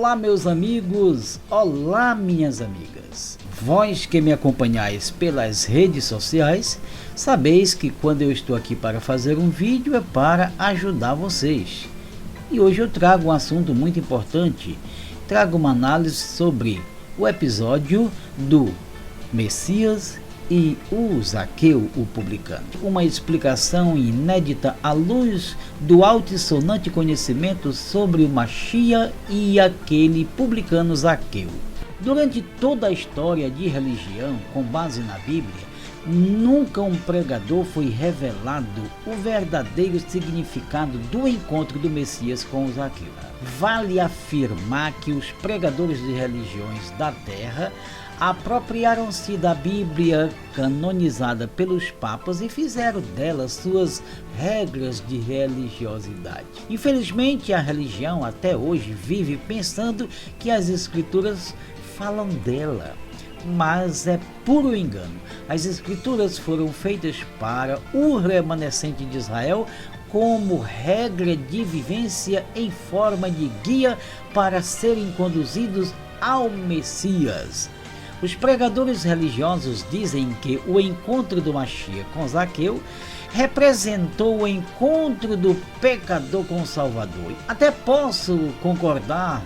Olá, meus amigos, olá, minhas amigas. Vós que me acompanhais pelas redes sociais, sabeis que quando eu estou aqui para fazer um vídeo é para ajudar vocês. E hoje eu trago um assunto muito importante. Trago uma análise sobre o episódio do Messias e o Zaqueu, o publicano. Uma explicação inédita à luz do altissonante conhecimento sobre o Machia e aquele publicano Zaqueu. Durante toda a história de religião, com base na Bíblia, nunca um pregador foi revelado o verdadeiro significado do encontro do Messias com o Zaqueu. Vale afirmar que os pregadores de religiões da terra apropriaram-se da Bíblia canonizada pelos papas e fizeram dela suas regras de religiosidade. Infelizmente, a religião até hoje vive pensando que as escrituras falam dela, mas é puro engano. As escrituras foram feitas para o remanescente de Israel como regra de vivência em forma de guia para serem conduzidos ao Messias. Os pregadores religiosos dizem que o encontro do Machia com Zaqueu representou o encontro do pecador com o Salvador. Até posso concordar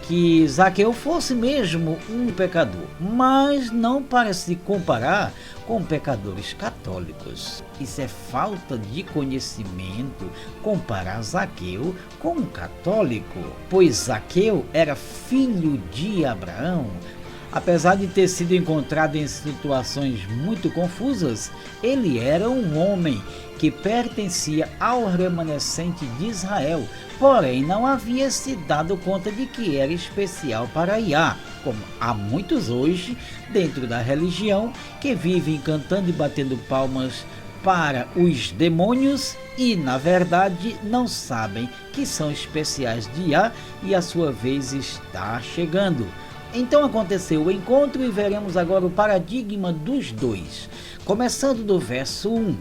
que Zaqueu fosse mesmo um pecador, mas não para se comparar com pecadores católicos. Isso é falta de conhecimento, comparar Zaqueu com um católico, pois Zaqueu era filho de Abraão. Apesar de ter sido encontrado em situações muito confusas, ele era um homem que pertencia ao remanescente de Israel, porém não havia se dado conta de que era especial para Iá, como há muitos hoje dentro da religião que vivem cantando e batendo palmas para os demônios e na verdade não sabem que são especiais de Iá e a sua vez está chegando. Então aconteceu o encontro e veremos agora o paradigma dos dois. Começando do verso 1.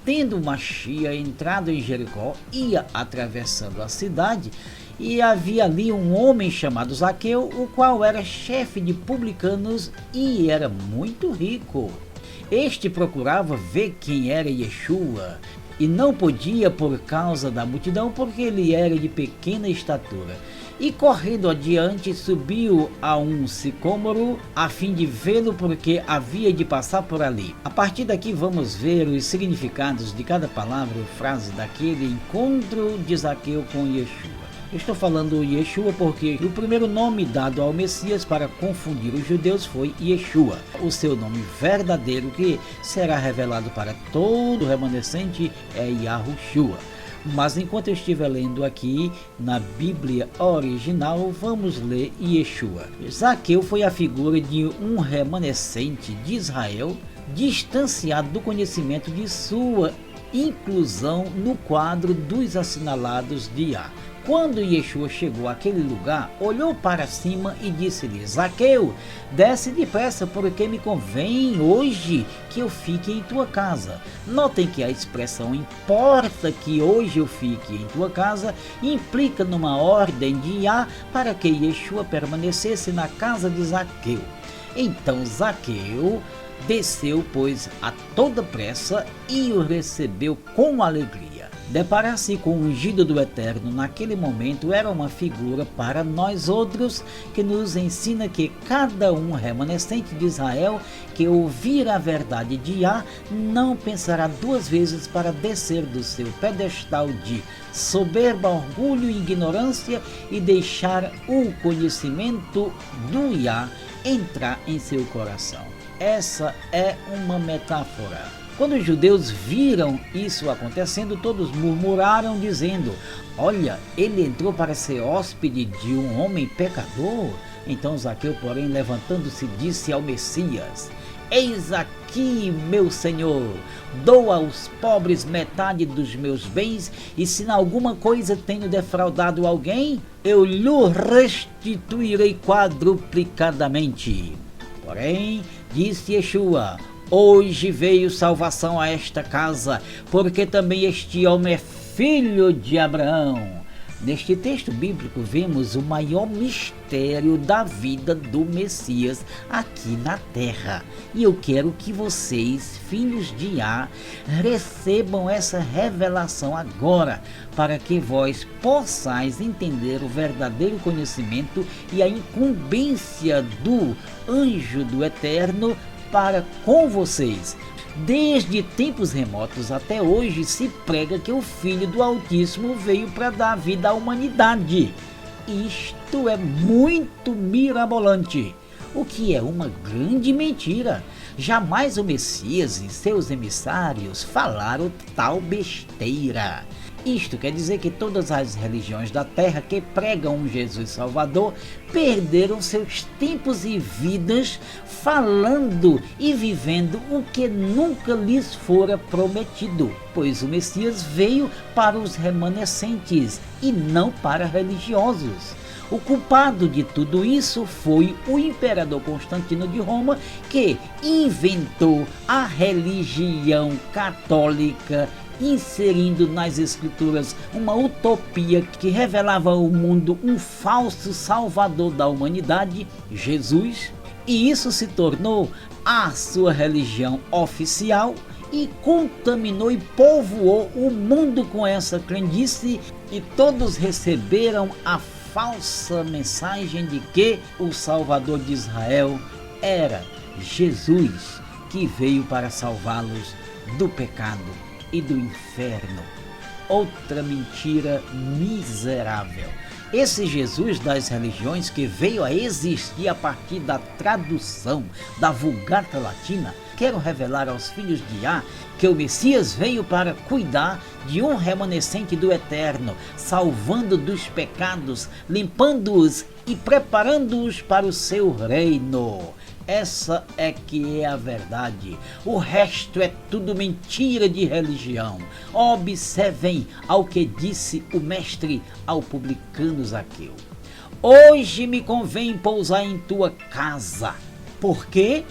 Tendo Machia entrado em Jericó, ia atravessando a cidade, e havia ali um homem chamado Zaqueu, o qual era chefe de publicanos e era muito rico. Este procurava ver quem era Yeshua, e não podia por causa da multidão, porque ele era de pequena estatura. E correndo adiante, subiu a um sicômoro, a fim de vê-lo, porque havia de passar por ali. A partir daqui vamos ver os significados de cada palavra ou frase daquele encontro de Zaqueu com Yeshua. Eu estou falando Yeshua porque o primeiro nome dado ao Messias para confundir os judeus foi Yeshua. O seu nome verdadeiro, que será revelado para todo o remanescente, é Yahushua. Mas enquanto eu estiver lendo aqui na Bíblia original, vamos ler Yeshua. Zaqueu foi a figura de um remanescente de Israel, distanciado do conhecimento de sua inclusão no quadro dos assinalados de Iá. Quando Yeshua chegou àquele lugar, olhou para cima e disse-lhe: Zaqueu, desce depressa, porque me convém hoje que eu fique em tua casa. Notem que a expressão importa que hoje eu fique em tua casa implica numa ordem de Iá para que Yeshua permanecesse na casa de Zaqueu. Então Zaqueu desceu, pois, a toda pressa e o recebeu com alegria. Deparar-se com o ungido do Eterno naquele momento era uma figura para nós outros que nos ensina que cada um remanescente de Israel que ouvir a verdade de Iá não pensará duas vezes para descer do seu pedestal de soberba, orgulho e ignorância e deixar o conhecimento do Iá entrar em seu coração. Essa é uma metáfora. Quando os judeus viram isso acontecendo, todos murmuraram dizendo: olha, ele entrou para ser hóspede de um homem pecador. Então Zaqueu, porém, levantando-se, disse ao Messias: eis aqui, meu senhor, dou aos pobres metade dos meus bens, e se em alguma coisa tenho defraudado alguém, eu lhe restituirei quadruplicadamente. Porém, disse Yeshua: hoje veio salvação a esta casa, porque também este homem é filho de Abraão. Neste texto bíblico vemos o maior mistério da vida do Messias aqui na terra. E eu quero que vocês, filhos de Iá, recebam essa revelação agora, para que vós possais entender o verdadeiro conhecimento e a incumbência do anjo do Eterno para com vocês. Desde tempos remotos até hoje se prega que o Filho do Altíssimo veio para dar vida à humanidade. Isto é muito mirabolante, o que é uma grande mentira. Jamais o Messias e seus emissários falaram tal besteira. Isto quer dizer que todas as religiões da terra que pregam um Jesus Salvador perderam seus tempos e vidas falando e vivendo o que nunca lhes fora prometido, pois o Messias veio para os remanescentes e não para religiosos. O culpado de tudo isso foi o imperador Constantino de Roma, que inventou a religião católica, inserindo nas escrituras uma utopia que revelava ao mundo um falso salvador da humanidade, Jesus, e isso se tornou a sua religião oficial e contaminou e povoou o mundo com essa crendice, e todos receberam a falsa mensagem de que o Salvador de Israel era Jesus, que veio para salvá-los do pecado e do inferno. Outra mentira miserável. Esse Jesus das religiões, que veio a existir a partir da tradução da Vulgata Latina, quero revelar aos filhos de Iá que o Messias veio para cuidar de um remanescente do Eterno, salvando dos pecados, limpando-os e preparando-os para o seu reino. Essa é que é a verdade. O resto é tudo mentira de religião. Observem ao que disse o mestre ao publicano Zaqueu: hoje me convém pousar em tua casa. Por quê?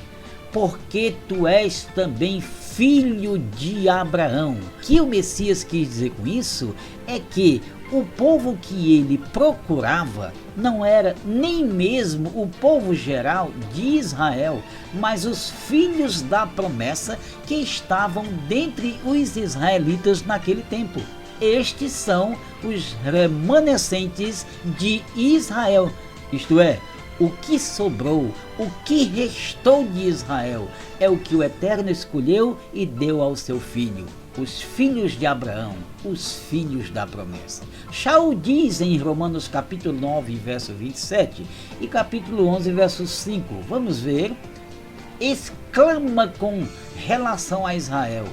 Porque tu és também filho de Abraão. O que o Messias quis dizer com isso é que o povo que ele procurava não era nem mesmo o povo geral de Israel, mas os filhos da promessa que estavam dentre os israelitas naquele tempo. Estes são os remanescentes de Israel, isto é, o que sobrou, o que restou de Israel, é o que o Eterno escolheu e deu ao seu filho, os filhos de Abraão, os filhos da promessa. Shaul diz em Romanos capítulo 9, verso 27 e capítulo 11, verso 5, vamos ver, exclama com relação a Israel: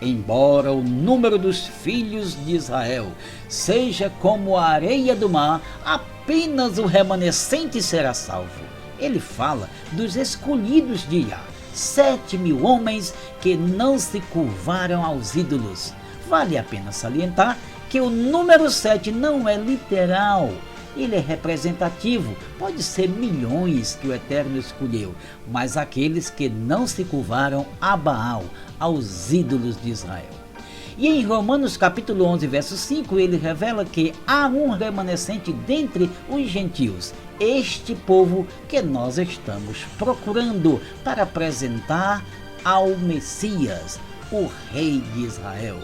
embora o número dos filhos de Israel seja como a areia do mar, apenas o remanescente será salvo. Ele fala dos escolhidos de Iá, 7.000 homens que não se curvaram aos ídolos. Vale a pena salientar que o número 7 não é literal, ele é representativo. Pode ser milhões que o Eterno escolheu, mas aqueles que não se curvaram a Baal, aos ídolos de Israel. E em Romanos capítulo 11, verso 5, ele revela que há um remanescente dentre os gentios, este povo que nós estamos procurando para apresentar ao Messias, o Rei de Israel.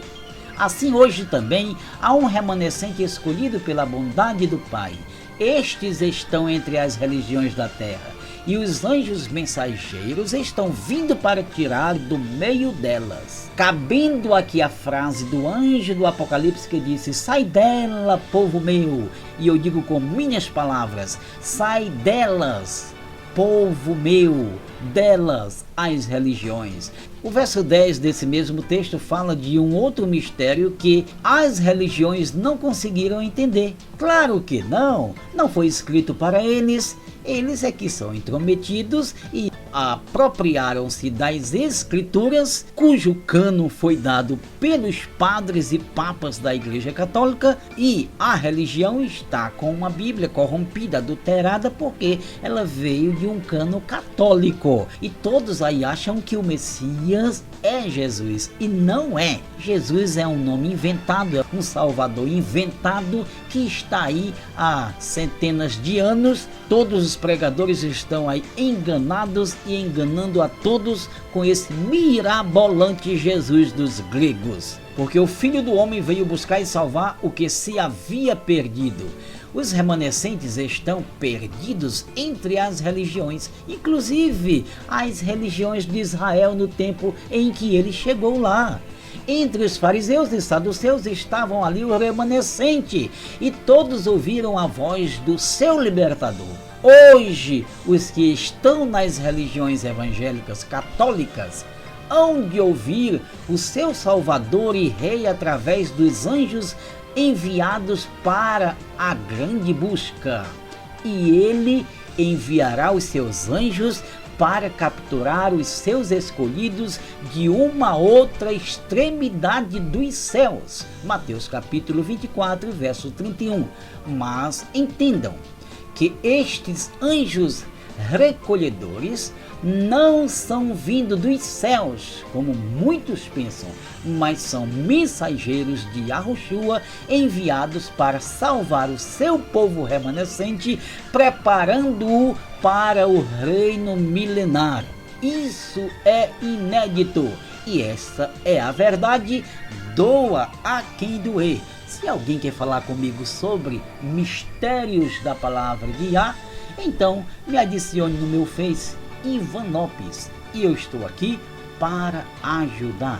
Assim, hoje também há um remanescente escolhido pela bondade do Pai. Estes estão entre as religiões da terra, e os anjos mensageiros estão vindo para tirar do meio delas. Cabendo aqui a frase do anjo do Apocalipse que disse: sai dela, povo meu. E eu digo com minhas palavras: sai delas, povo meu, delas as religiões. O verso 10 desse mesmo texto fala de um outro mistério que as religiões não conseguiram entender. Claro que não foi escrito para eles, eles é que são intrometidos e apropriaram-se das escrituras, cujo cânon foi dado pelos padres e papas da Igreja Católica, e a religião está com uma Bíblia corrompida, adulterada, porque ela veio de um cânon católico. E todos aí acham que o Messias é Jesus, e não é. Jesus é um nome inventado, é um salvador inventado que está aí há centenas de anos. Todos os pregadores estão aí enganados e enganando a todos com esse mirabolante Jesus dos gregos, porque o Filho do Homem veio buscar e salvar o que se havia perdido. Os remanescentes estão perdidos entre as religiões, inclusive as religiões de Israel no tempo em que ele chegou lá. Entre os fariseus e saduceus estavam ali o remanescente, e todos ouviram a voz do seu libertador. Hoje, os que estão nas religiões evangélicas católicas hão de ouvir o seu Salvador e Rei através dos anjos enviados para a grande busca. E ele enviará os seus anjos para capturar os seus escolhidos de uma outra extremidade dos céus. Mateus capítulo 24, verso 31. Mas entendam que estes anjos recolhedores não são vindos dos céus, como muitos pensam, mas são mensageiros de Yahushua, enviados para salvar o seu povo remanescente, preparando-o para o reino milenar. Isso é inédito, e essa é a verdade, doa a quem doer. Se alguém quer falar comigo sobre mistérios da palavra de Yah, então me adicione no meu Face, Ivan Lopes, e eu estou aqui para ajudar.